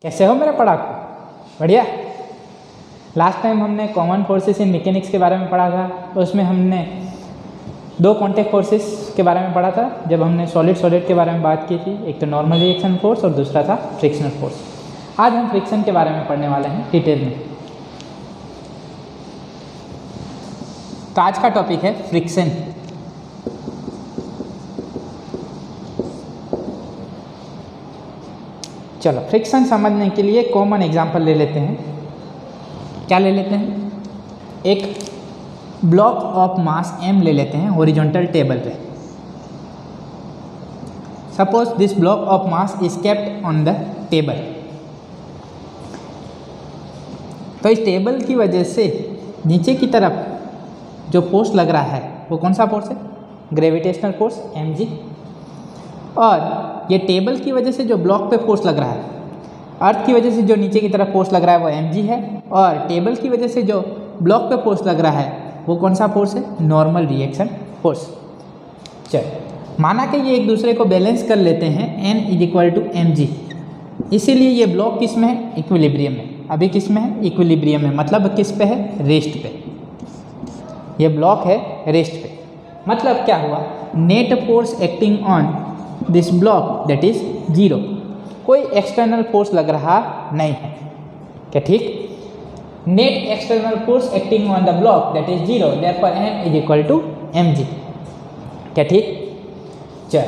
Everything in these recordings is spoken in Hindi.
कैसे हो मेरे पढ़ाकू? बढ़िया। लास्ट टाइम हमने कॉमन फोर्सेस इन मैकेनिक्स के बारे में पढ़ा था। उसमें हमने दो कॉन्टैक्ट फोर्सेस के बारे में पढ़ा था जब हमने सॉलिड के बारे में बात की थी। एक तो नॉर्मल रिएक्शन फोर्स और दूसरा था फ्रिक्शनल फोर्स। आज हम फ्रिक्शन के बारे में पढ़ने वाले हैं डिटेल में। तो आज का टॉपिक है फ्रिक्शन। चलो फ्रिक्शन समझने के लिए कॉमन एग्जांपल ले लेते हैं। क्या ले लेते हैं? एक ब्लॉक ऑफ मास m ले लेते हैं हॉरिजॉन्टल टेबल पे। Suppose this block of mass is kept on the table. तो इस टेबल की वजह से नीचे की तरफ जो फोर्स लग रहा है वो कौन सा फोर्स है? Gravitational force mg। और ये टेबल की वजह से जो ब्लॉक पे फोर्स लग रहा है, अर्थ की वजह से जो नीचे की तरफ फोर्स लग रहा है वो mg है, और टेबल की वजह से जो ब्लॉक पे फोर्स लग रहा है वो कौन सा फोर्स है? Normal reaction force. चलो माना कि ये एक दूसरे को बैलेंस कर लेते हैं, n = mg। इसीलिए ये ब्लॉक किस में है? इक्विलिब्रियम में। अभी किस में है? इक्विलिब्रियम में। मतलब किस पे है? रेस्ट पे। ये ब्लॉक है रेस्ट पे। मतलब क्या हुआ? Net force acting on this block that is 0। कोई एक्सटर्नल फोर्स लग रहा नहीं है। क्या ठीक? Net external force acting on the block that is 0, therefore n = mg। क्या ठीक? चल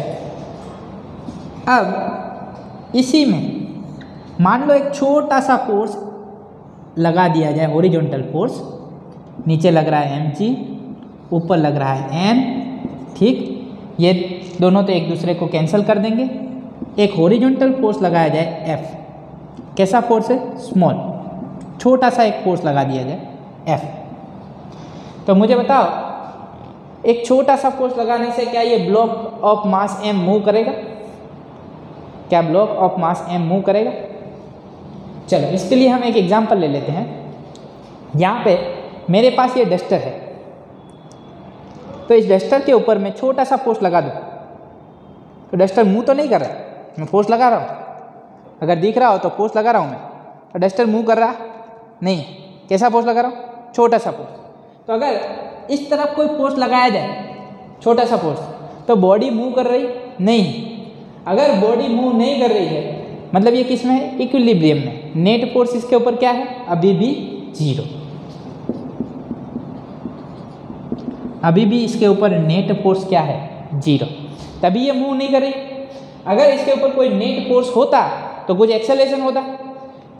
अब इसी में मान लो एक छोटा सा फोर्स लगा दिया जाए, हॉरिजॉन्टल फोर्स। नीचे लग रहा है mg, ऊपर लग रहा है n। ठीक, ये दोनों तो एक दूसरे को कैंसिल कर देंगे। एक हॉरिजॉन्टल फोर्स लगाया जाए F। कैसा फोर्स है? स्मॉल, छोटा सा एक फोर्स लगा दिया जाए F। तो मुझे बताओ, एक छोटा सा फोर्स लगाने से क्या ये block of mass m move करेगा? क्या block of mass m move करेगा? चलो इसके लिए हम एक एग्जांपल ले लेते हैं। यहाँ पे मेरे पास ये डस्टर है, तो इस डस्टर के ऊपर मैं छोटा सा फोर्स लगा दूँ तो डस्टर मूव तो नहीं कर रहा है, मैं फोर्स लगा रहा हूँ। अगर दिख रहा हो तो फोर्स लगा रहा हूँ मैं, और डस्टर मूव कर रहा नहीं। कैसा फोर्स लगा रहा हूँ? छोटा सा फोर्स। तो अगर इस तरफ कोई फोर्स लगाया जाए, छोटा सा फोर्स, तो बॉडी मूव कर रही नहीं। अगर बॉडी मूव नहीं कर रही है मतलब ये किस में है? इक्विलिब्रियम में। नेट फोर्स इसके ऊपर क्या है? अभी भी 0। अभी भी इसके ऊपर नेट फोर्स क्या है? 0। तभी ये मूव नहीं कर रही। अगर इसके ऊपर कोई नेट फोर्स होता तो कुछ एक्सेलरेशन होता,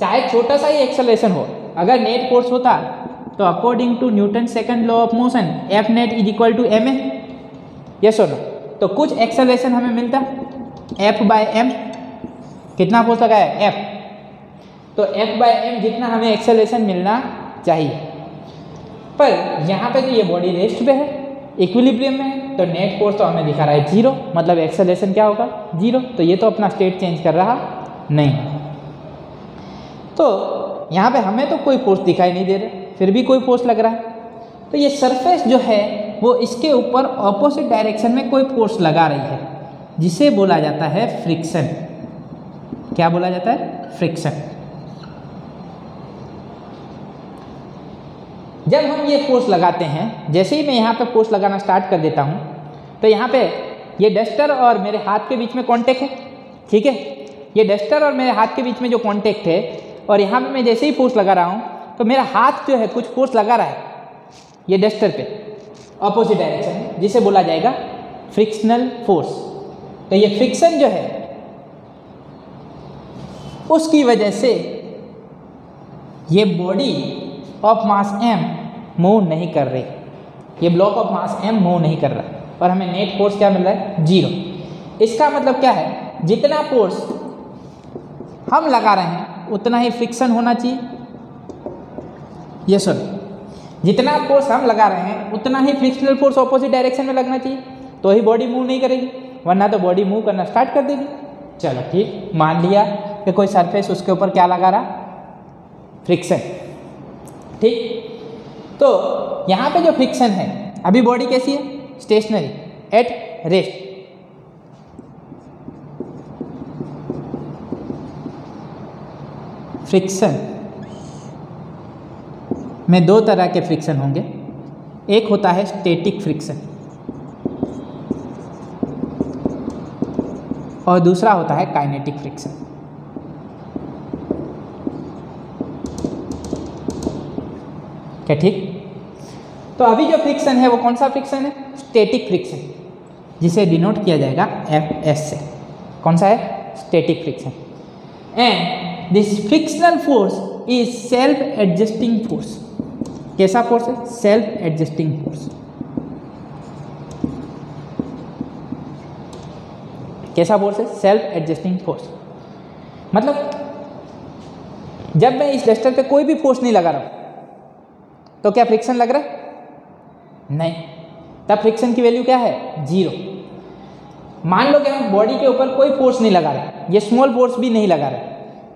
चाहे छोटा सा ही एक्सेलरेशन हो। अगर नेट फोर्स होता तो according to Newton second law of motion F net = ma। Yes और नो? तो कुछ एक्सेलरेशन हमें मिलता F/m। कितना फोर्स लगा है? F। तो F/m जितना हमें एक्सेलरेशन मिलना चाहिए। पर यहाँ पे तो ये बॉडी रेस्ट पे है, इक्विलिब्रियम में है, तो नेट फोर्स तो हमें दिखा रहा है 0। मतलब एक्सेलरेशन क्या होगा? 0। तो ये तो अपना स्टेट चेंज कर रहा नहीं। तो यहाँ पे हमें तो कोई फोर्स दिखाई नहीं दे रहा, फिर भी कोई फोर्स लग रहा है। तो ये सरफेस जो है वो इसके ऊपर ऑपोजिट डायरेक्शन में कोई फोर्स लगा रही है, जिसे बोला जाता है फ्रिक्शन। क्या बोला जाता है? फ्रिक्शन। जब हम ये फोर्स लगाते हैं, जैसे ही मैं यहाँ पे फोर्स लगाना स्टार्ट कर देता हूँ, तो यहाँ पे ये डस्टर और मेरे हाथ के बीच में कांटेक्ट है। ठीक है, ये डस्टर और मेरे हाथ के बीच में जो कांटेक्ट है, और यहाँ पे मैं जैसे ही फोर्स लगा रहा हूँ तो मेरा हाथ जो है कुछ फोर्स लगा रहा है ये डस्टर पे ऑपोजिट डायरेक्शन में, जिसे बोला जाएगा फ्रिक्शनल फोर्स। तो ये फ्रिक्शन जो है उसकी वजह से ये body of mass m move नहीं कर रही। ये block of mass m move नहीं कर रहा, और हमें नेट फोर्स क्या मिल रहा है? 0। इसका मतलब क्या है? जितना फोर्स हम लगा रहे हैं उतना ही फ्रिक्शन होना चाहिए। ये सर, जितना फोर्स हम लगा रहे हैं उतना ही फ्रिक्शनल फोर्स ऑपोजिट डायरेक्शन में लगना चाहिए, तो ही बॉडी मूव नहीं करेगी, वरना तो बॉडी मूव करना स्टार्ट कर देगी। चलो ठीक, मान लिया कि कोई सरफेस, उसके ऊपर क्या लगा रहा? फ्रिक्शन। ठीक, तो यहाँ पे जो फ्रिक्शन है, अभी बॉडी कैसी है? Stationery, at rest. फ्रिक्शन में दो तरह के फ्रिक्शन होंगे, एक होता है स्टैटिक फ्रिक्शन और दूसरा होता है काइनेटिक फ्रिक्शन। क्या ठीक? तो अभी जो फ्रिक्शन है वो कौन सा फ्रिक्शन है? स्टैटिक फ्रिक्शन, जिसे डिनोट किया जाएगा Fs से। कौन सा है? Static friction. And this frictional force is self adjusting force. कैसा फोर्स है? Self adjusting force. कैसा फोर्स है? Self adjusting force. मतलब जब मैं इस डस्टर पे कोई भी फोर्स नहीं लगा रहा हूं तो क्या फ्रिक्शन लग रहा है? नहीं, तब फ्रिक्शन की वैल्यू क्या है? 0। मान लो कि हम बॉडी के ऊपर कोई फोर्स नहीं लगा रहे, ये स्मॉल फोर्स भी नहीं लगा रहे,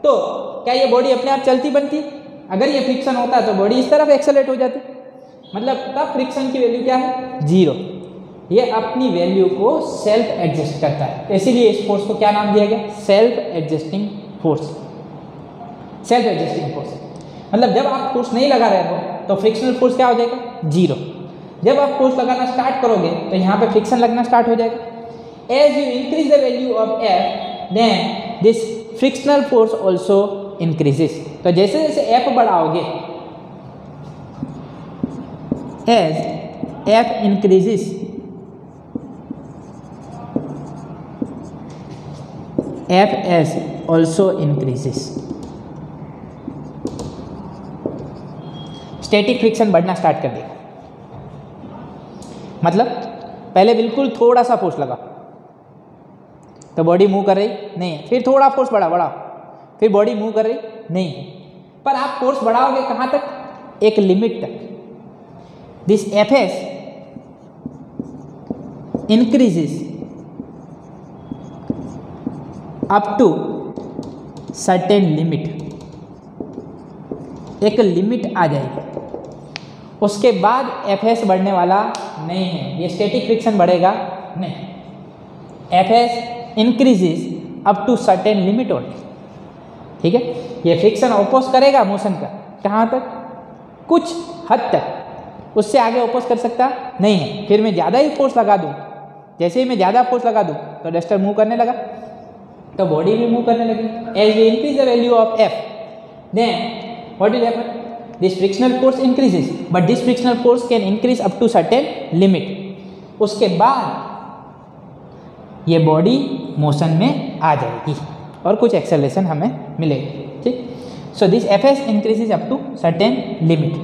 तो क्या ये बॉडी अपने आप चलती बनती? अगर ये फ्रिक्शन होता तो बॉडी इस तरफ एक्सेलरेट हो जाती, मतलब तब फ्रिक्शन की वैल्यू क्या है? 0। ये अपनी वैल्यू को सेल्फ एडजस्ट करता है, इसीलिए इस फोर्स को क्या नाम दिया गया? Self adjusting force. Self adjusting force मतलब जब आप फोर्स नहीं लगा रहे हो तो फ्रिक्शनल फोर्स क्या हो जाएगा? 0। जब आप फोर्स लगाना स्टार्ट करोगे तो यहाँ पे फ्रिक्शन लगना स्टार्ट हो जाएगा। As you increase the value of F then this frictional force also increases. तो जैसे जैसे F बढ़ाओगे, as F increases Fs also increases. Static friction बढ़ना स्टार्ट कर देगा। मतलब पहले बिल्कुल थोड़ा सा फोर्स लगा तो बॉडी मूव कर रही नहीं है, फिर थोड़ा फोर्स बढ़ाओ, फिर बॉडी मूव कर रही नहीं है, पर आप फोर्स बढ़ाओगे कहाँ तक? एक लिमिट तक। This Fs increases up to certain limit. एक लिमिट आ जाएगी, उसके बाद Fs बढ़ने वाला नहीं है, ये स्टैटिक फ्रिक्शन बढ़ेगा नहीं। Fs increases up to certain limit only. ठीक है, ये फ्रिक्शन ऑपोज करेगा मोशन का, कहाँ तक? कुछ हद तक, उससे आगे ऑपोज कर सकता नहीं है। फिर मैं ज़्यादा ही फोर्स लगा दूँ, जैसे ही मैं ज़्यादा फोर्स लगा दूँ तो डस्टर मूव करने लगा, तो बॉडी भी मूव करने लगी। As we increase the value of F then what will happen? This frictional force increases, but this frictional force can increase up to certain limit. उसके बाद ये बॉडी मोशन में आ जाएगी और कुछ एक्सेलरेशन हमें मिलेगी। ठीक, so this Fs increases up to certain limit.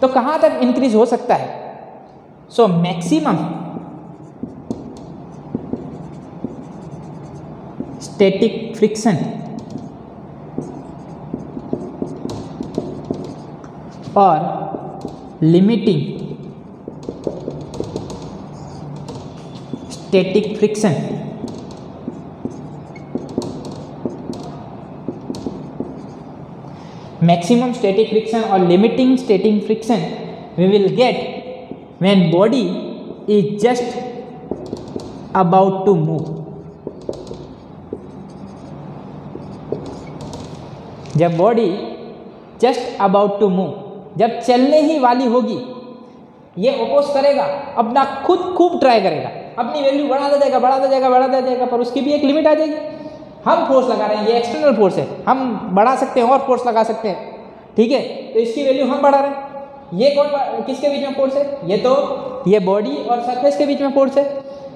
तो कहाँ तक इंक्रीज हो सकता है? सो मैक्सिमम स्टैटिक फ्रिक्शन और limiting static friction maximum static friction or limiting static friction we will get when body is just about to move. जब body just about to move, जब चलने ही वाली होगी, ये अपोज करेगा, अपना खुद खूब ट्राई करेगा, अपनी वैल्यू बढ़ाता जाएगा, पर उसकी भी एक लिमिट आ जाएगी। हम फोर्स लगा रहे हैं, ये एक्सटर्नल फोर्स है, हम बढ़ा सकते हैं और फोर्स लगा सकते हैं, ठीक है, तो इसकी वैल्यू हम बढ़ा रहे हैं। ये कौन किसके बीच में फोर्स है? ये बॉडी और सरफेस के बीच में फोर्स है,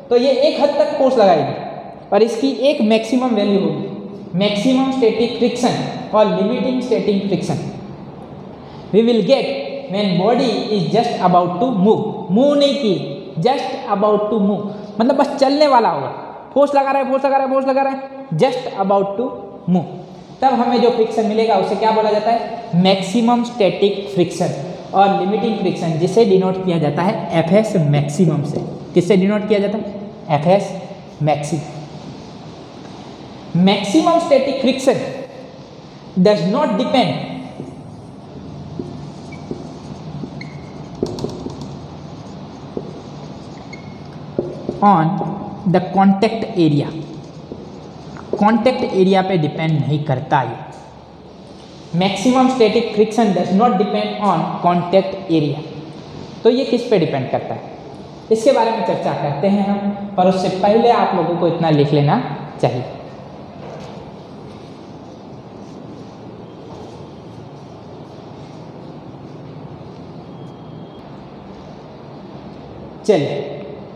तो ये एक हद तक फोर्स लगाएगी और इसकी एक मैक्सिमम वैल्यू होगी, मैक्सिमम स्टैटिक फ्रिक्शन और limiting static friction we will get when body is just about to move नहीं की, जस्ट अबाउट टू मूव, मतलब बस चलने वाला होगा, फोर्स लगा रहा है, जस्ट अबाउट टू मूव, तब हमें जो फ्रिक्शन मिलेगा उसे क्या बोला जाता है? मैक्सिमम स्टैटिक फ्रिक्शन और लिमिटिंग फ्रिक्शन, जिसे डिनोट किया जाता है Fs मैक्सिमम से। किससे डिनोट किया जाता है? Fs maximum. Maximum static friction does not depend on the contact area. Contact area पे डिपेंड नहीं करता। ये maximum static friction does not depend on contact area. तो ये किस पे डिपेंड करता है, इसके बारे में चर्चा करते हैं हम, पर उससे पहले आप लोगों को इतना लिख लेना चाहिए। चलिए,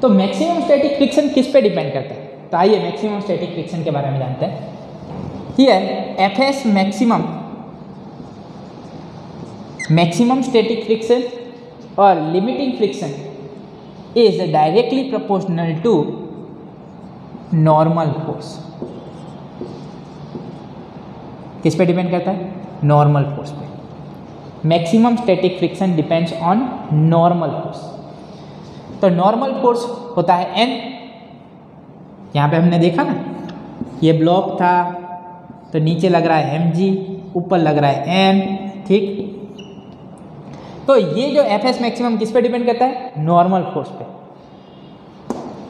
तो मैक्सिमम स्टैटिक फ्रिक्शन किस पे डिपेंड करता है, तो आइए मैक्सिमम स्टैटिक फ्रिक्शन के बारे में जानते हैं। Here FS maximum static friction और limiting friction is directly proportional to normal force. किस पे डिपेंड करता है, नॉर्मल फोर्स पे। Maximum static friction depends on normal force. तो नॉर्मल फोर्स होता है N, यहाँ पे हमने देखा ना, ये ब्लॉक था तो नीचे लग रहा है mg, ऊपर लग रहा है n, ठीक। तो ये जो Fs मैक्सिमम किस पे डिपेंड करता है, नॉर्मल फोर्स पे।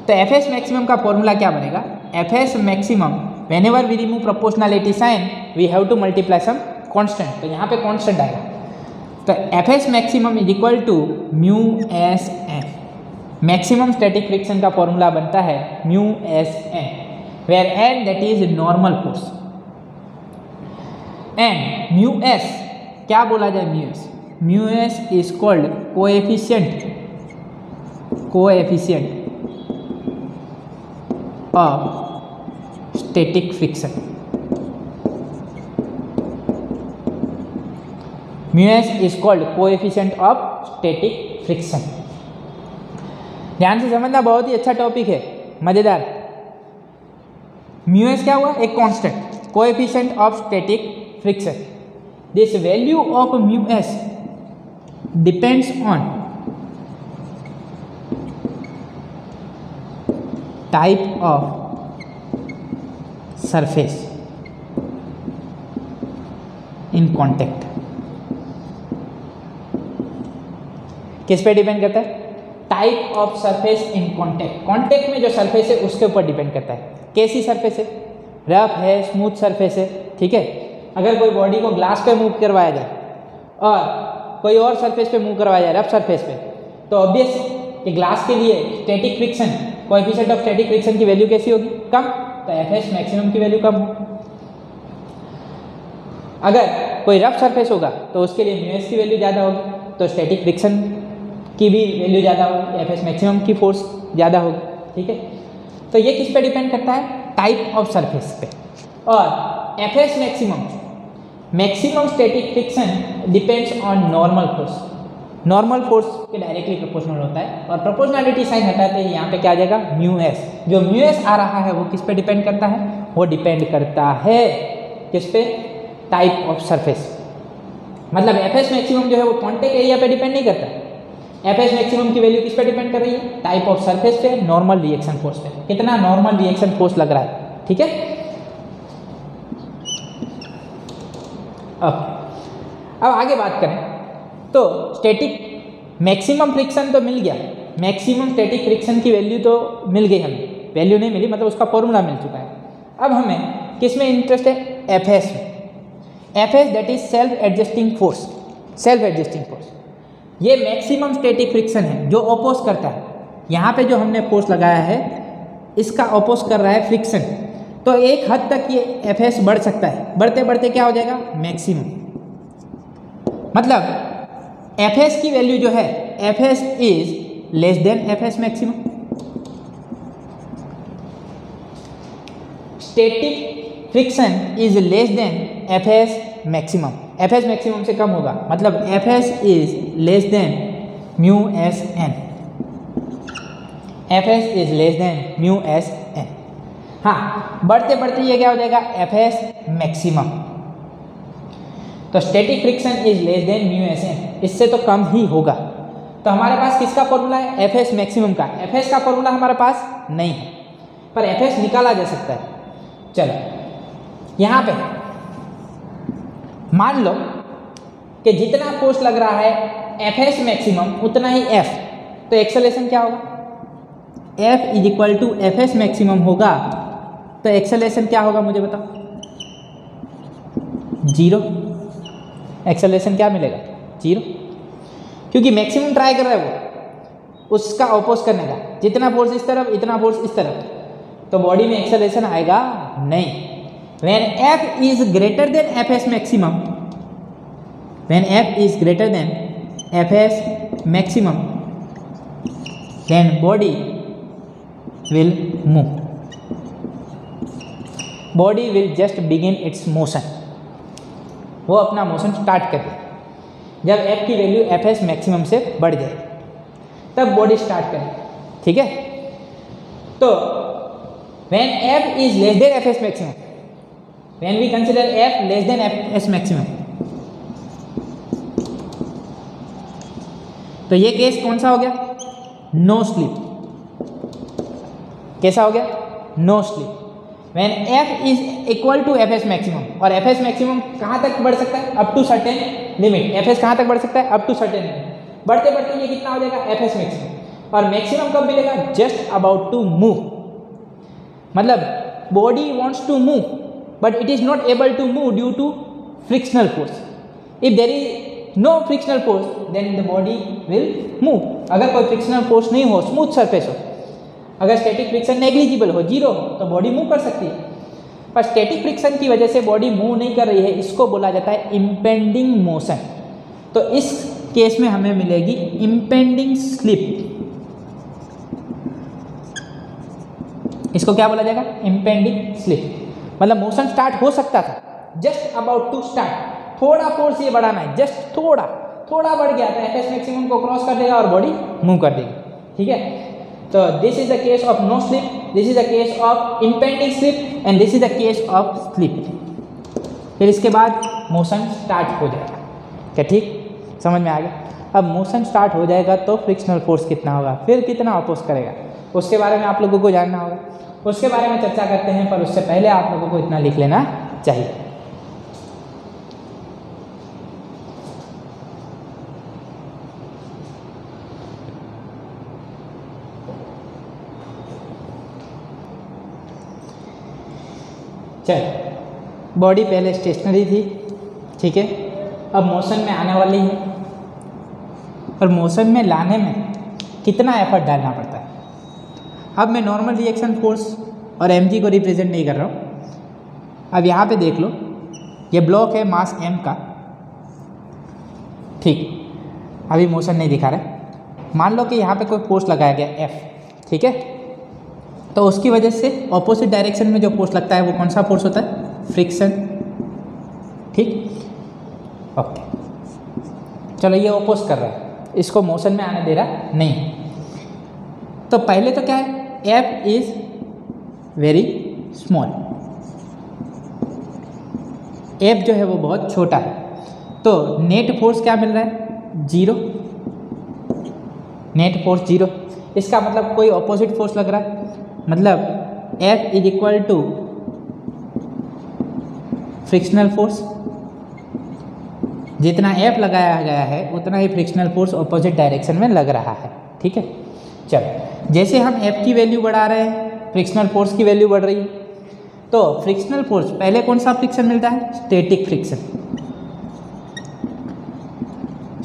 तो Fs मैक्सिमम का फॉर्मूला क्या बनेगा, Fs maximum whenever we remove proportionality sign we have to multiply some constant, तो यहाँ पे कांस्टेंट आएगा। तो Fs maximum is equal to mu S N. Maximum static friction का फॉर्मूला बनता है mu S N, where N that is normal force. And mu S क्या बोला जाए, mu S is called coefficient of static friction. Mu S is called coefficient of static friction. ध्यान से समझना, बहुत ही अच्छा टॉपिक है, मजेदार। म्यू एस क्या हुआ, एक constant, coefficient of static friction. This value of mu S depends on type of surface in contact. किस पे डिपेंड करता है, type of surface in contact. Contact में जो सरफेस है उसके ऊपर डिपेंड करता है, कैसी सरफेस है, रफ है, स्मूथ सरफेस है, ठीक है। अगर कोई बॉडी को ग्लास पे मूव करवाया जाए और कोई और सरफेस पे मूव करवाया जाए, रफ सरफेस पे, तो ऑब्वियस कि ग्लास के लिए static friction, coefficient of static friction की वैल्यू कैसी होगी, कम, तो Fs मैक्सिमम की वैल्यू कम होगी। अगर कोई रफ सरफेस होगा तो उसके लिए म्यू एस की वैल्यू ज़्यादा होगी, तो स्टैटिक फ्रिक्शन की भी वैल्यू ज़्यादा होगी, Fs मैक्सिमम की फोर्स ज़्यादा होगी, ठीक है। तो ये किस पे डिपेंड करता है, टाइप ऑफ सरफेस पे। और Fs maximum static friction depends on normal force. Normal force के डायरेक्टली प्रोपोर्शनल होता है, और प्रोपोर्शनलिटी साइन हटाते ही यहाँ पे क्या आ जाएगा, म्यू एस। जो म्यू एस आ रहा है वो किस पे डिपेंड करता है, वो डिपेंड करता है किस पे, टाइप ऑफ सरफेस। मतलब Fs मैक्सिमम जो है वो कॉन्टैक्ट एरिया पे डिपेंड नहीं करता। Fs मैक्सिमम की वैल्यू किस पे डिपेंड कर रही है, टाइप ऑफ सरफेस पे, नॉर्मल रिएक्शन फोर्स पे, कितना नॉर्मल रिएक्शन फोर्स लग रहा है, ठीक है। अब आगे बात करें तो स्टैटिक मैक्सिमम फ्रिक्शन तो मिल गया, मैक्सिमम स्टैटिक फ्रिक्शन की वैल्यू तो मिल गई हमें, वैल्यू नहीं मिली मतलब उसका फॉर्मूला मिल चुका है। अब हमें किस में इंटरेस्ट है, Fs में। Fs that is self adjusting force, self adjusting force. ये मैक्सिमम स्टैटिक फ्रिक्शन है जो अपोज करता है। यहाँ पे जो हमने फोर्स लगाया है इसका अपोज कर रहा है फ्रिक्शन, तो एक हद तक ये Fs बढ़ सकता है, बढ़ते बढ़ते क्या हो जाएगा, मैक्सिमम। मतलब Fs की वैल्यू जो है, Fs is less than Fs maximum. Static friction is less than Fs maximum. Fs maximum से कम होगा, मतलब Fs is less than mu S N. Fs is less than mu S N. हाँ, बढ़ते बढ़ते ये क्या हो जाएगा, Fs मैक्सिमम। तो static friction is less than mu S N, इससे तो कम ही होगा। तो हमारे पास किसका फॉर्मूला है, Fs मैक्सिमम का। Fs का फॉर्मूला हमारे पास नहीं है, पर Fs निकाला जा सकता है। चलो यहाँ पे मान लो कि जितना फोर्स लग रहा है Fs मैक्सिमम उतना ही F, तो एक्सेलरेशन क्या होगा, F is equal to Fs maximum होगा तो एक्सेलरेशन क्या होगा मुझे बताओ? 0। एक्सेलरेशन क्या मिलेगा? 0, क्योंकि मैक्सिमम ट्राई कर रहा है वो उसका ऑपोज करने का, जितना फोर्स इस तरफ इतना फोर्स इस तरफ, तो बॉडी में एक्सेलरेशन आएगा नहीं। When F is greater than Fs maximum, when F is greater than Fs maximum, then body will move. Body will just begin its motion. वो अपना मोशन स्टार्ट कर दे जब F की वैल्यू Fs मैक्सिमम से बढ़ जाए, तब बॉडी स्टार्ट करे। ठीक है, तो when F is less than Fs maximum, when we consider F less than Fs maximum, तो ये केस कौन सा हो गया? No slip. कैसा हो गया? No slip. When F is equal to Fs maximum, और Fs maximum कहाँ तक बढ़ सकता है? Up to certain limit. Fs कहाँ तक बढ़ सकता है? Up to certain limit. बढ़ते बढ़ते ये कितना हो जाएगा? Fs maximum। और मैक्सिमम कब मिलेगा? Just about to move. मतलब body wants to move but it is not able to move due to frictional force. If there is no frictional force, then the body will move. अगर कोई frictional force नहीं हो, smooth surface हो, अगर static friction negligible हो, 0 हो, तो बॉडी मूव कर सकती है। पर static friction की वजह से बॉडी मूव नहीं कर रही है, इसको बोला जाता है impending motion। तो इस केस में हमें मिलेगी impending slip। इसको क्या बोला जाएगा? impending slip। मतलब मोशन स्टार्ट हो सकता था, जस्ट अबाउट टू स्टार्ट, थोड़ा फोर्स ये बढ़ाना है, जस्ट थोड़ा बढ़ गया तो Fs मैक्सिमम को क्रॉस कर देगा और बॉडी मूव कर देगी। ठीक है, तो this is the case of no slip, this is the case of impending slip and this is the case of slip. फिर इसके बाद मोशन स्टार्ट हो जाएगा। क्या ठीक समझ में आ गया? अब मोशन स्टार्ट हो जाएगा तो फ्रिक्शनल फोर्स कितना होगा, फिर कितना अपोज करेगा, उसके बारे में आप लोगों को जानना होगा। उसके बारे में चर्चा करते हैं, पर उससे पहले आप लोगों को इतना लिख लेना चाहिए। चल, बॉडी पहले स्टेशनरी थी, ठीक है, अब मोशन में आने वाली है, और मोशन में लाने में कितना एफर्ट डालना पड़ता है। अब मैं नॉर्मल रिएक्शन फोर्स और mg को रिप्रेजेंट नहीं कर रहा हूँ। अब यहाँ पे देख लो, ये ब्लॉक है मास m का, ठीक, अभी मोशन नहीं दिखा रहा। मान लो कि यहाँ पे कोई फोर्स लगाया गया F, ठीक है, तो उसकी वजह से ऑपोजिट डायरेक्शन में जो फोर्स लगता है वो कौन सा फोर्स होता है? फ्रिक्शन। ठीक, ओके, चलो ये ऑपोज कर रहा है, इसको मोशन में आने दे रहा नहीं। तो पहले तो क्या है? F is very small, F जो है वो बहुत छोटा है, तो नेट फोर्स क्या मिल रहा है? 0। Net force 0। इसका मतलब कोई ऑपोजिट फोर्स लग रहा है, मतलब F is equal to frictional force. जितना F लगाया गया है उतना ही फ्रिक्शनल फोर्स ऑपोजिट डायरेक्शन में लग रहा है। ठीक है, चलो, जैसे हम F की वैल्यू बढ़ा रहे हैं, फ्रिक्शनल फोर्स की वैल्यू बढ़ रही है, तो फ्रिक्शनल फोर्स पहले कौन सा फ्रिक्शन मिलता है? Static friction.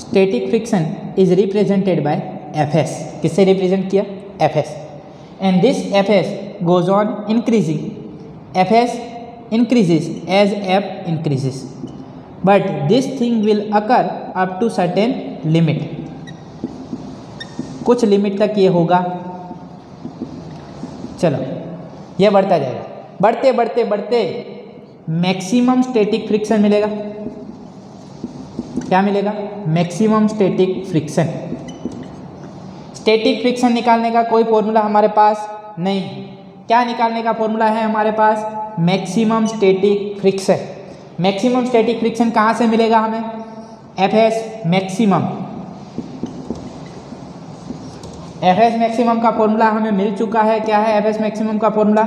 Static friction is represented by Fs। किससे रिप्रेजेंट किया? Fs। And this Fs goes on increasing, Fs increases as F increases, but this thing will occur up to certain limit। कुछ लिमिट तक ये होगा। चलो, ये बढ़ता जाएगा, बढ़ते बढ़ते बढ़ते मैक्सिमम स्टैटिक फ्रिक्शन मिलेगा। क्या मिलेगा? Maximum static friction. Static friction निकालने का कोई फॉर्मूला हमारे पास नहीं है। क्या निकालने का फॉर्मूला है हमारे पास? Maximum static friction. Maximum static friction कहाँ से मिलेगा हमें? Fs maximum. Fs मैक्सिमम का फॉर्मूला हमें मिल चुका है। क्या है Fs मैक्सिमम का formula?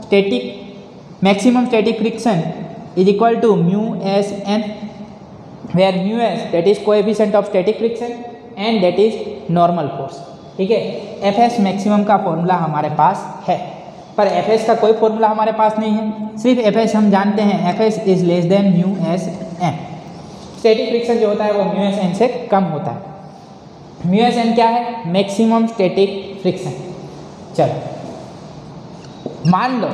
Static maximum static friction is equal to mu S N, where mu s that is coefficient of static friction and that is normal force. ठीक है, Fs मैक्सिमम का फॉर्मूला हमारे पास है। पर एफ एस का कोई फॉर्मूला हमारे पास नहीं है, सिर्फ एफ एस हम जानते हैं, F S is less than mu S N. Static friction जो होता है वो म्यू एस एन से कम होता है। म्यू एस एन क्या है? Maximum static friction. चलो मान लो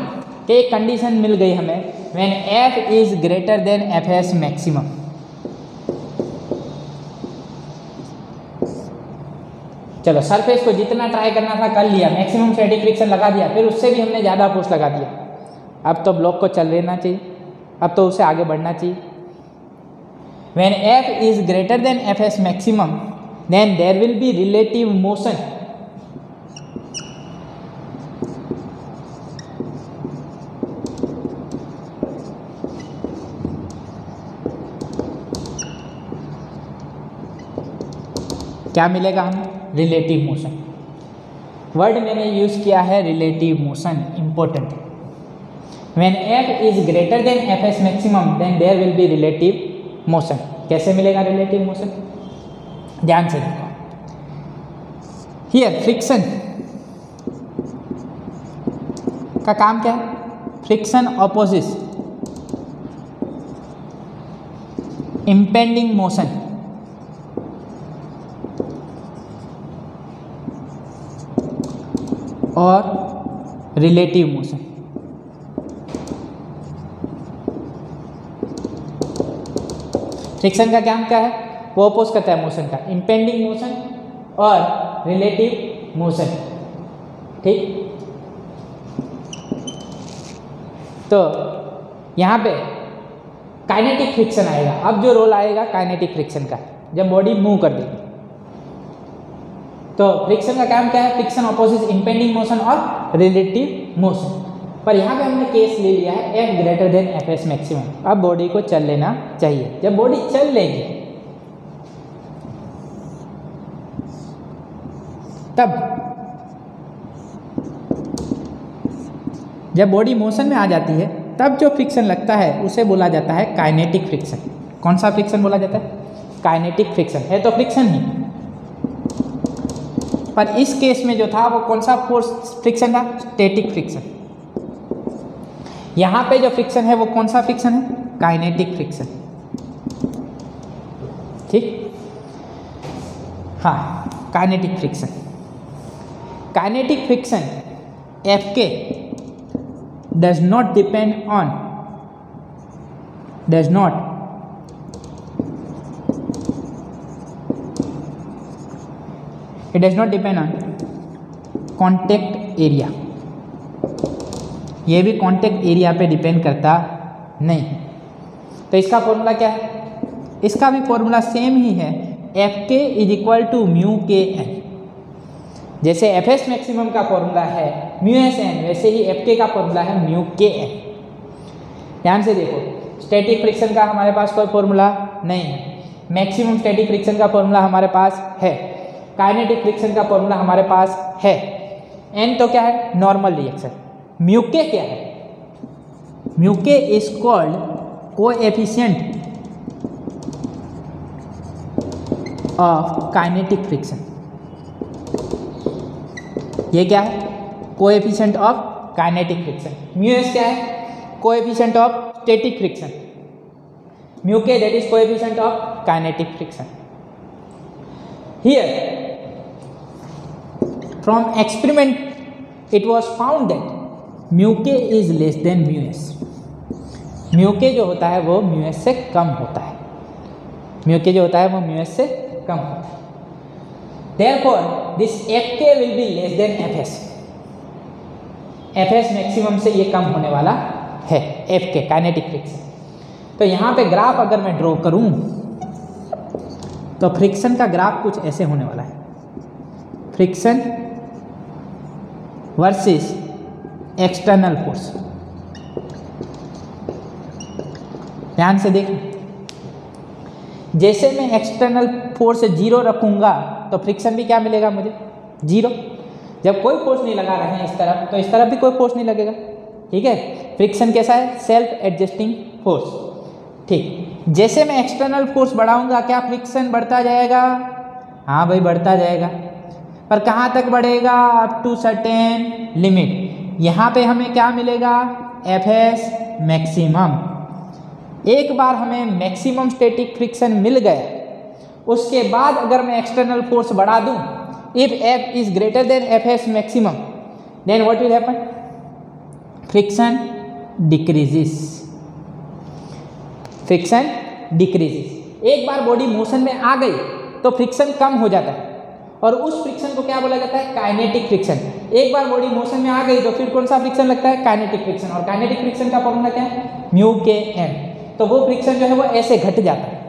कि एक कंडीशन मिल गई हमें, when F is greater than F S maximum. चलो सरफेस को जितना ट्राई करना था कर लिया, मैक्सिमम स्टैटिक फ्रिक्शन लगा दिया, फिर उससे भी हमने ज़्यादा फोर्स लगा दिया। अब तो ब्लॉक को चल लेना चाहिए, अब तो उसे आगे बढ़ना चाहिए। When F is greater than F S maximum then there will be relative motion. क्या मिलेगा हमें? Relative motion. वर्ड मैंने यूज किया है रिलेटिव मोशन, इंपॉर्टेंट है। When F is greater than F S maximum then there will be relative motion. कैसे मिलेगा रिलेटिव मोशन? ध्यान से देखो, हियर फ्रिक्शन का काम क्या है? Friction opposite impending motion. और रिलेटिव मोशन। फ्रिक्शन का काम क्या है? वो अपोज करता है मोशन का, इंपेंडिंग मोशन और रिलेटिव मोशन। ठीक, तो यहाँ पे काइनेटिक फ्रिक्शन आएगा। अब जो रोल आएगा काइनेटिक फ्रिक्शन का, जब बॉडी मूव कर देगी तो फ्रिक्शन का काम क्या है? फ्रिक्शन अपोजिट इंपेंडिंग मोशन और रिलेटिव मोशन। पर यहाँ पे हमने केस ले लिया है F greater than F S maximum. अब बॉडी को चल लेना चाहिए। जब बॉडी चल लेगी तब, जब बॉडी मोशन में आ जाती है तब जो फ्रिक्शन लगता है उसे बोला जाता है काइनेटिक फ्रिक्शन। कौन सा फ्रिक्शन बोला जाता है? Kinetic friction. है तो फ्रिक्शन ही, पर इस केस में जो था वो कौन सा फोर्स फ्रिक्शन था? Static friction. यहाँ पे जो फ्रिक्शन है वो कौन सा फ्रिक्शन है? Kinetic friction. ठीक, हाँ, kinetic friction. Kinetic friction F k does not depend on, does not it does not depend on contact area। ये भी कांटेक्ट एरिया पे डिपेंड करता नहीं। तो इसका फॉर्मूला क्या है? इसका भी फॉर्मूला सेम ही है, एफ के इज इक्वल टू म्यू के एन। जैसे एफ एस मैक्सिमम का फॉर्मूला है म्यू एस एन, वैसे ही एफ के का फॉर्मूला है म्यू के एन। ध्यान से देखो, स्टैटिक फ्रिक्शन का हमारे पास कोई फॉर्मूला नहीं है, मैक्सिमम स्टैटिक फ्रिक्शन का फॉर्मूला हमारे पास है, काइनेटिक फ्रिक्शन का फॉर्मूला हमारे पास है। एन तो क्या है? Normal reaction. म्यू के क्या है? Mu k is called coefficient of kinetic friction. ये क्या है? Coefficient of kinetic friction. Mu S क्या है? Coefficient of static friction. Mu k that is coefficient of kinetic friction. Here, from experiment it was found that mu k is less than mu s। mu k जो होता है वो mu s से कम होता है। mu k जो होता है वो mu s से कम होता है। Therefore, this f k will be less than f s। f s maximum से ये कम होने वाला है, f k काइनेटिक फ्रिक्शन। तो यहाँ पे ग्राफ अगर मैं ड्रॉ करूँ तो फ्रिक्शन का ग्राफ कुछ ऐसे होने वाला है, फ्रिक्शन वर्सेस एक्सटर्नल फोर्स। ध्यान से देखें, जैसे मैं एक्सटर्नल फोर्स 0 रखूंगा तो फ्रिक्शन भी क्या मिलेगा मुझे? 0। जब कोई फोर्स नहीं लगा रहे हैं इस तरफ तो इस तरफ भी कोई फोर्स नहीं लगेगा। ठीक है, फ्रिक्शन कैसा है? Self adjusting force. ठीक, जैसे मैं एक्सटर्नल फोर्स बढ़ाऊंगा क्या फ्रिक्शन बढ़ता जाएगा? हाँ भाई बढ़ता जाएगा, पर कहाँ तक बढ़ेगा? Up to certain limit. यहाँ पे हमें क्या मिलेगा, एफएस मैक्सिमम। एक बार हमें मैक्सिमम स्टैटिक फ्रिक्शन मिल गया, उसके बाद अगर मैं एक्सटर्नल फोर्स बढ़ा दूं, if F is greater than FS maximum, then what will happen, friction decreases, friction decreases. एक बार बॉडी मोशन में आ गई तो फ्रिक्शन कम हो जाता है, और उस फ्रिक्शन को क्या बोला जाता है, काइनेटिक फ्रिक्शन। एक बार बॉडी मोशन में आ गई तो फिर कौन सा फ्रिक्शन लगता है, काइनेटिक फ्रिक्शन। और काइनेटिक फ्रिक्शन का फॉर्मूला क्या है, म्यू के एन। तो वो फ्रिक्शन जो है वो ऐसे घट जाता है।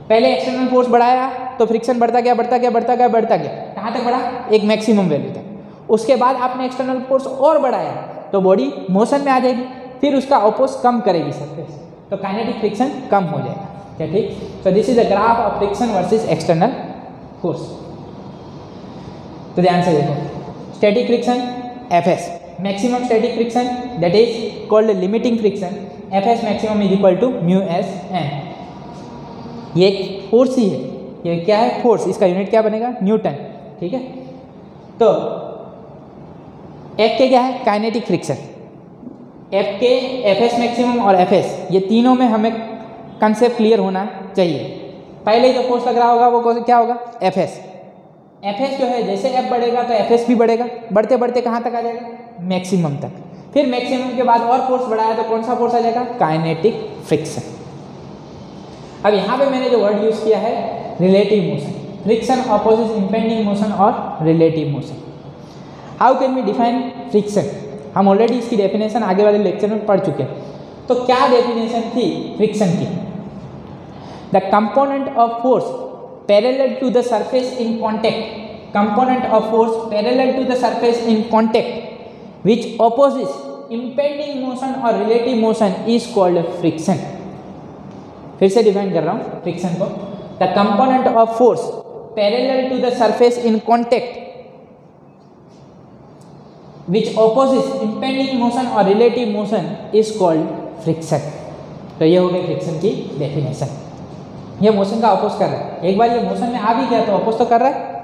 पहले एक्सटर्नल फोर्स बढ़ाया तो फ्रिक्शन बढ़ता गया बढ़ता गया बढ़ता गया बढ़ता गया, कहाँ तक बढ़ा, एक मैक्सिमम वैल्यू तक। उसके बाद आपने एक्सटर्नल फोर्स और बढ़ाया तो बॉडी मोशन में आ जाएगी, फिर उसका अपोज कम करेगी सरफेस, तो काइनेटिक फ्रिक्शन कम हो जाएगा। क्या ठीक। So this is the graph of friction versus external force. तो ध्यान से देखो, static friction FS, maximum static friction that is called limiting friction, FS maximum is equal to mu S N. ये एक फोर्स ही है, ये क्या है, फोर्स, इसका यूनिट क्या बनेगा, न्यूटन। ठीक है। तो एफ के क्या है, काइनेटिक फ्रिक्शन। एफ के, एफएस मैक्सिमम और एफएस, ये तीनों में हमें कंसेप्ट क्लियर होना चाहिए। पहले जो फोर्स लग रहा होगा वो क्या होगा, एफएस। एफएस जो है, जैसे एफ बढ़ेगा तो एफएस भी बढ़ेगा, बढ़ते बढ़ते कहाँ तक आ जाएगा, मैक्सिमम तक। फिर मैक्सिमम के बाद और फोर्स बढ़ाया तो कौन सा फोर्स आ जाएगा, काइनेटिक फ्रिक्शन। अब यहाँ पे मैंने जो वर्ड यूज किया है, relative motion. Friction opposite impending motion और relative motion. How can we define friction, हम ऑलरेडी इसकी डेफिनेशन आगे वाले लेक्चर में पढ़ चुके हैं। तो क्या डेफिनेशन थी फ्रिक्शन की, the component of force parallel to the surface in contact, component of force parallel to the surface in contact which opposite impending motion और relative motion is called friction. फिर से डिफाइन कर रहा हूँ फ्रिक्शन को, the component of force parallel to the surface in contact which opposite impending motion और relative motion is called friction. तो ये हो गई फ्रिक्शन की डेफिनेशन। ये मोशन का अपोज कर रहा है, एक बार ये मोशन में आ भी गया तो अपोज तो कर रहा है,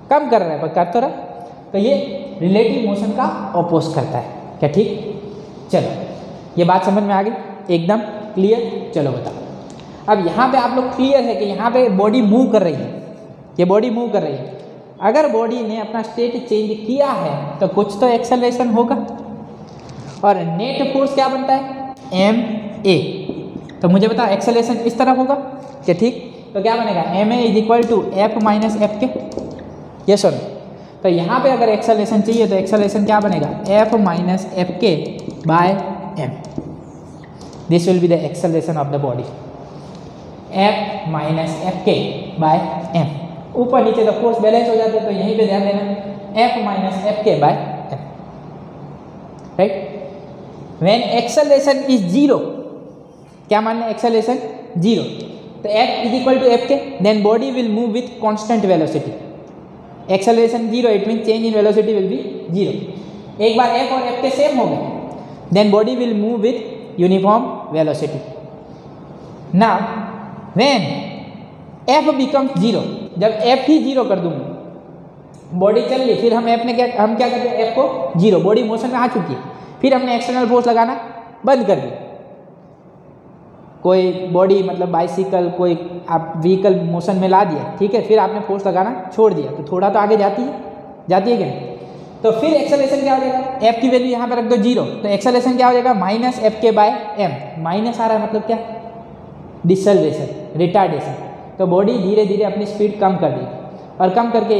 कम कर रहा है पर कर तो रहा है। तो ये रिलेटिव मोशन का अपोज करता है। क्या ठीक। चलो ये बात समझ में आ गई, एकदम क्लियर। चलो बताओ, अब यहाँ पे आप लोग क्लियर है कि यहाँ पे बॉडी मूव कर रही है, ये बॉडी मूव कर रही है। अगर बॉडी ने अपना स्टेट चेंज किया है तो कुछ तो एक्सेलरेशन होगा, और नेट फोर्स क्या बनता है, एम ए। तो मुझे बताओ एक्सेलरेशन इस तरफ होगा, क्या ठीक। तो क्या बनेगा, M A is equal to F minus F K, ये सर। तो यहाँ पे अगर एक्सेलरेशन चाहिए तो एक्सेलरेशन क्या बनेगा, एफ माइनस एफ के by M. This will be the acceleration of the body, F minus F के बाय एम। ऊपर नीचे तो फोर्स बैलेंस हो जाते हैं, तो यहीं पे ध्यान देना, एफ माइनस एफ के by m, right. When acceleration is zero, क्या मानना है, एक्सेलरेशन जीरो, तो F is equal to F k, then body will move with constant velocity. Acceleration zero, it mean change in velocity will be zero. एक बार एफ और एफ के सेम हो गए, then body will move with uniform velocity. Now when F becomes zero, जब एफ ही जीरो कर दूंगा, बॉडी चल रही, फिर हम क्या करते हैं, एफ को जीरो, बॉडी मोशन में आ चुकी है, फिर हमने एक्सटर्नल फोर्स लगाना बंद कर दिया। कोई बॉडी मतलब बाइसिकल, कोई आप व्हीकल मोशन में ला दिया, ठीक है, फिर आपने फोर्स लगाना छोड़ दिया, तो थोड़ा तो आगे जाती है कि नहीं। तो फिर एक्सेलरेशन क्या हो जाएगा, एफ की वैल्यू यहाँ पर रख दो जीरो, तो एक्सेलरेशन क्या हो जाएगा, माइनस एफ के बाय एम। माइनस आ रहा है मतलब क्या, डिसलेरेशन, रिटार्डेशन। तो बॉडी धीरे धीरे अपनी स्पीड कम कर देगी, और कम करके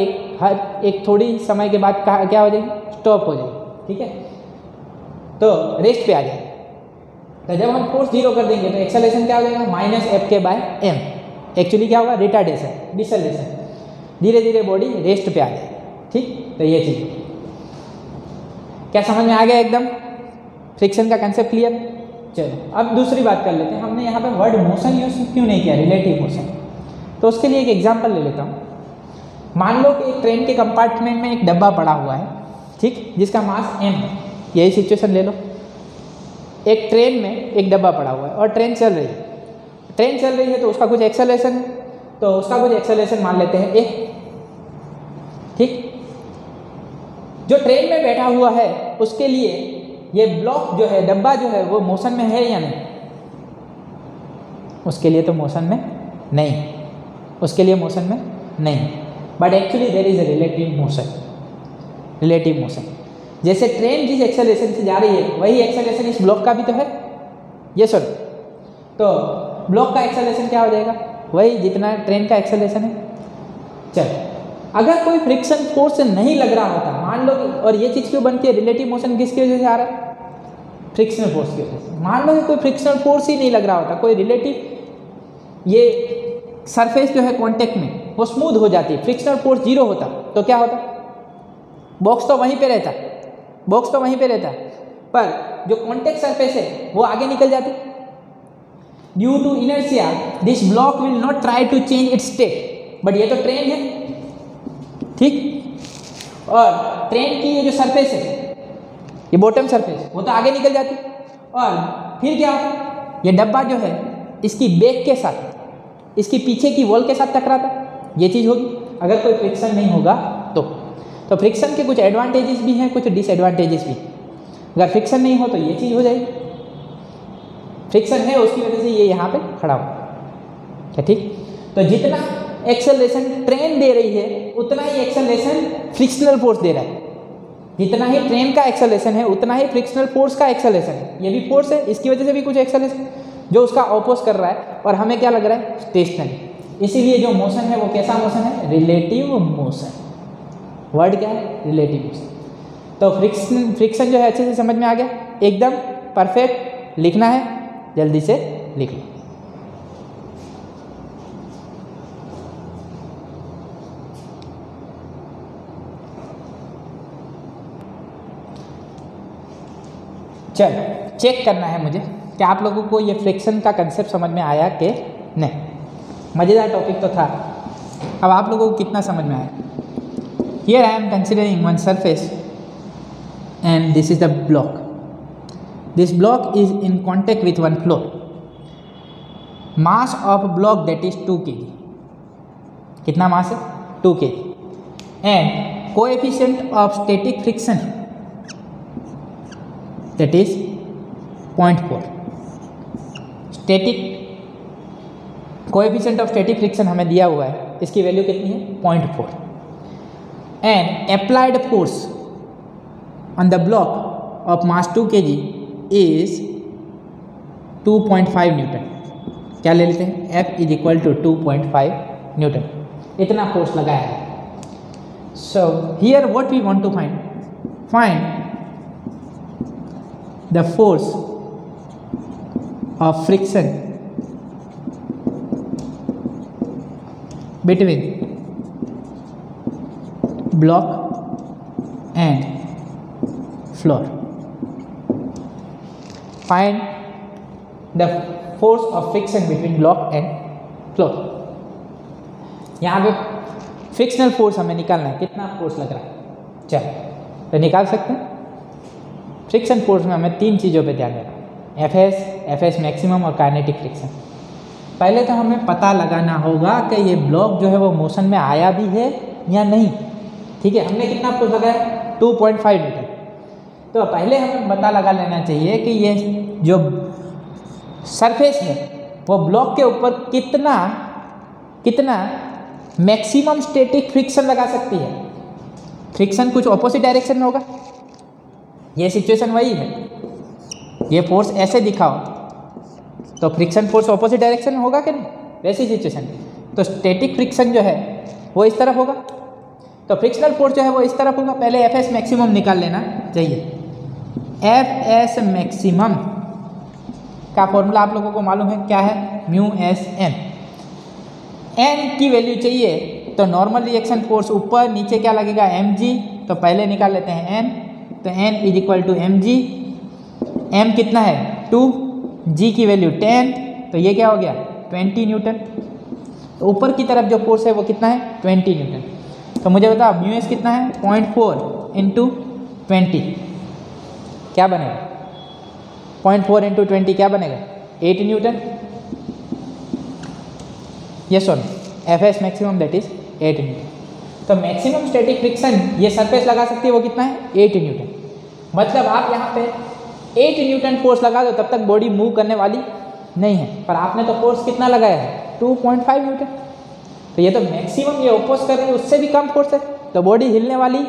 एक थोड़ी समय के बाद क्या हो जाएगी, स्टॉप हो जाएगी, ठीक है, तो रेस्ट पे आ जाएगी। तो जब हम फोर्स जीरो कर देंगे तो एक्सेलरेशन क्या हो जाएगा, माइनस एफ के बाय एम। एक्चुअली क्या होगा, रिटार्डेशन, डिसलेरेशन, धीरे धीरे बॉडी रेस्ट पे आ जाएगी, ठीक। तो ये चीज़ क्या समझ में आ गया, एकदम फ्रिक्शन का कंसेप्ट क्लियर। चलो अब दूसरी बात कर लेते हैं, हमने यहाँ पे वर्ड मोशन यूज क्यों नहीं किया, रिलेटिव मोशन। तो उसके लिए एक एग्जांपल ले लेता हूँ। मान लो कि एक ट्रेन के कंपार्टमेंट में एक डब्बा पड़ा हुआ है, ठीक, जिसका मास m है। यही सिचुएशन ले लो, एक ट्रेन में एक डब्बा पड़ा हुआ है और ट्रेन चल रही है। ट्रेन चल रही है तो उसका कुछ एक्सेलरेशन है, तो उसका कुछ एक्सेलरेशन मान लेते हैं a, ठीक। जो ट्रेन में बैठा हुआ है उसके लिए ये ब्लॉक जो है, डब्बा जो है, वो मोशन में है या नहीं? उसके लिए तो मोशन में नहीं, उसके लिए मोशन में नहीं, but actually there is a relative motion. Relative motion, जैसे ट्रेन जिस एक्सेलरेशन से जा रही है वही एक्सेलरेशन इस ब्लॉक का भी तो है, ये सर। तो ब्लॉक का एक्सेलरेशन क्या हो जाएगा? वही जितना ट्रेन का एक्सेलरेशन है। चल, अगर कोई फ्रिक्शन फोर्स नहीं लग रहा होता, मान लो, और ये चीज़ क्यों बनती है? रिलेटिव मोशन किसकी वजह से आ रहा है? फ्रिक्शनल फोर्स की वजह से। मान लो कि कोई फ्रिक्शनल फोर्स ही नहीं लग रहा होता, कोई रिलेटिव, ये सरफेस जो है कांटेक्ट में वो स्मूथ हो जाती है, फ्रिक्शनल फोर्स जीरो होता, तो क्या होता? बॉक्स तो वहीं पे रहता, बॉक्स तो वहीं पे रहता, पर जो कांटेक्ट सरफेस है वो आगे निकल जाती। Due to inertia this block will not try to change its state. But ये तो ट्रेन है, ठीक, और ट्रेन की ये जो सरफेस है, ये बॉटम सरफेस, वो तो आगे निकल जाती, और फिर क्या होता? ये डब्बा जो है इसकी बैक के साथ, इसकी पीछे की वॉल के साथ टकराता, ये चीज़ होगी अगर कोई फ्रिक्शन नहीं होगा तो फ्रिक्शन के कुछ एडवांटेजेस भी हैं, कुछ डिसएडवांटेजेस भी। अगर फ्रिक्शन नहीं हो तो ये चीज़ हो जाएगी, फ्रिक्शन है उसकी वजह से ये यहाँ पे खड़ा हो, क्या ठीक? तो जितना एक्सेलरेशन ट्रेन दे रही है उतना ही एक्सेलरेशन फ्रिक्शनल फोर्स दे रहा है, जितना ही ट्रेन का एक्सेलरेशन है उतना ही फ्रिक्शनल फोर्स का एक्सेलरेशन है। ये भी फोर्स है, इसकी वजह से भी कुछ एक्सेलरेशन जो उसका ऑपोज कर रहा है, और हमें क्या लग रहा है? स्टेशनरी। इसीलिए जो मोशन है वो कैसा मोशन है? Relative motion. वर्ड क्या है? Relative motion. तो फ्रिक्शन जो है अच्छे से समझ में आ गया, एकदम परफेक्ट। लिखना है, जल्दी से लिख लो। चलो, चेक करना है मुझे कि आप लोगों को ये फ्रिक्शन का कंसेप्ट समझ में आया कि नहीं। मज़ेदार टॉपिक तो था, अब आप लोगों को कितना समझ में आया? Here I am considering one surface and this is the block. This block is in contact with one floor. Mass of block that is 2 kg. कितना मास है? 2 kg. And coefficient of static friction that is 0.4. Static coefficient of static friction हमें दिया हुआ है, इसकी वैल्यू कितनी है? 0.4. And applied force on the block of mass 2 kg is 2.5 Newton. क्या ले लेते हैं? F is equal to 2.5 newton. इतना फोर्स लगाया है. So here what we want to find the force of friction between block and floor. Find the force of friction between block and floor. यहाँ पे फ्रिक्शनल फोर्स हमें निकालना है, कितना फोर्स लग रहा है. चलो तो निकाल सकते हैं. फ्रिक्शन फोर्स में हमें 3 चीज़ों पे ध्यान देना, एफ एस मैक्सिमम और काइनेटिक फ्रिक्शन. पहले तो हमें पता लगाना होगा कि ये ब्लॉक जो है वो मोशन में आया भी है या नहीं. ठीक है, हमने कितना फोर्स लगाया? 2.5 न्यूटन. तो पहले हमें पता लगा लेना चाहिए कि ये जो सरफेस है वो ब्लॉक के ऊपर कितना मैक्सिमम स्टैटिक फ्रिक्शन लगा सकती है. फ्रिक्शन कुछ ऑपोजिट डायरेक्शन में होगा. ये सिचुएशन वही है, ये फोर्स ऐसे दिखाओ तो फ्रिक्शन फोर्स ऑपोजिट डायरेक्शन में होगा कि नहीं? वैसी सिचुएशन. तो स्टैटिक फ्रिक्शन जो है वो इस तरफ होगा, तो फ्रिक्शनल फोर्स जो है वो इस तरफ होगा. पहले एफ एस मैक्सिमम निकाल लेना चाहिए. एफ एस मैक्सिमम का फॉर्मूला आप लोगों को मालूम है क्या है? Mu S N. एन की वैल्यू चाहिए तो नॉर्मल रिएक्शन फोर्स ऊपर नीचे क्या लगेगा? M G. तो पहले निकाल लेते हैं एन. तो N is equal to M G. M कितना है? 2. जी की वैल्यू 10. तो ये क्या हो गया? 20 न्यूटन. तो ऊपर की तरफ जो फोर्स है वो कितना है? 20 न्यूटन. तो मुझे बताओ म्यू एस कितना है? 0.4 इंटू 20 क्या बनेगा? 0.4 इंटू 20 क्या बनेगा? 8 न्यूटन. यस और F S maximum that is 8 Newton. तो मैक्सिमम स्टैटिक फ्रिक्शन ये सरफेस लगा सकती है वो कितना है? 8 न्यूटन. मतलब आप यहाँ पे 8 न्यूटन फोर्स लगा दो तब तक बॉडी मूव करने वाली नहीं है, पर आपने तो फोर्स कितना लगाया है 2.5 न्यूटन, तो ये तो मैक्सिमम ये ओपोज कर रही है उससे भी कम फोर्स है, तो बॉडी हिलने वाली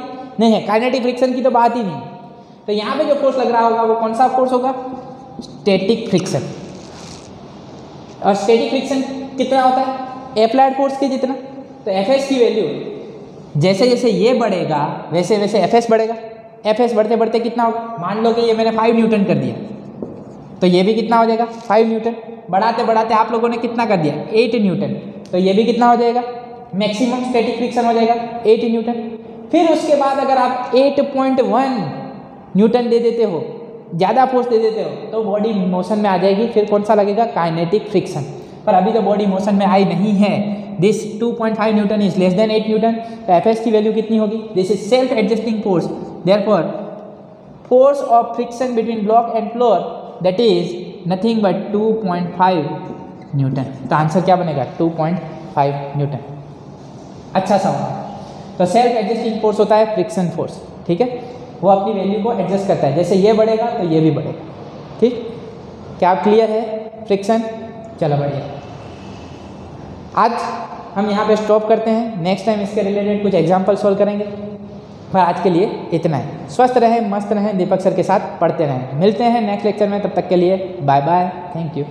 नहीं है। काइनेटिक फ्रिक्शन की तो बात ही नहीं, तो यहाँ पे जो फोर्स लग रहा होगा वो कौन सा फोर्स होगा, स्टैटिक फ्रिक्शन। और स्टैटिक फ्रिक्शन कितना होता है अप्लाइड फोर्स के जितना, तो Fs की वैल्यू जैसे जैसे ये बढ़ेगा वैसे वैसे Fs बढ़ेगा। Fs बढ़ते बढ़ते कितना होगा, मान लो कि ये मैंने 5 न्यूटन कर दिया तो ये भी कितना हो जाएगा 5 न्यूटन, बढ़ाते बढ़ाते आप लोगों ने कितना कर दिया 8 न्यूटन, तो ये भी कितना हो जाएगा मैक्सिमम स्टैटिक फ्रिक्शन हो जाएगा 8 न्यूटन। फिर उसके बाद अगर आप 8.1 न्यूटन दे देते हो, ज़्यादा फोर्स दे देते हो, तो बॉडी मोशन में आ जाएगी, फिर कौन सा लगेगा काइनेटिक फ्रिक्शन। पर अभी तो बॉडी मोशन में आई नहीं है, this 2.5 Newton is less then 8 Newton, तो Fs की वैल्यू कितनी होगी, this is self adjusting force, therefore force of friction between block and floor that is nothing but 2.5 Newton. तो आंसर क्या बनेगा 2.5 न्यूटन। अच्छा सवाल। तो सेल्फ एडजस्टिंग फोर्स होता है फ्रिक्शन फोर्स, ठीक है, वो अपनी वैल्यू को एडजस्ट करता है, जैसे ये बढ़ेगा तो ये भी बढ़ेगा। ठीक, क्या क्लियर है फ्रिक्शन? चलो बढ़िया, आज हम यहाँ पे स्टॉप करते हैं, नेक्स्ट टाइम इसके रिलेटेड कुछ एग्जाम्पल सॉल्व करेंगे। पर आज के लिए इतना है। स्वस्थ रहें, मस्त रहें, दीपक सर के साथ पढ़ते रहें। मिलते हैं नेक्स्ट लेक्चर में, तब तक के लिए बाय बाय, थैंक यू।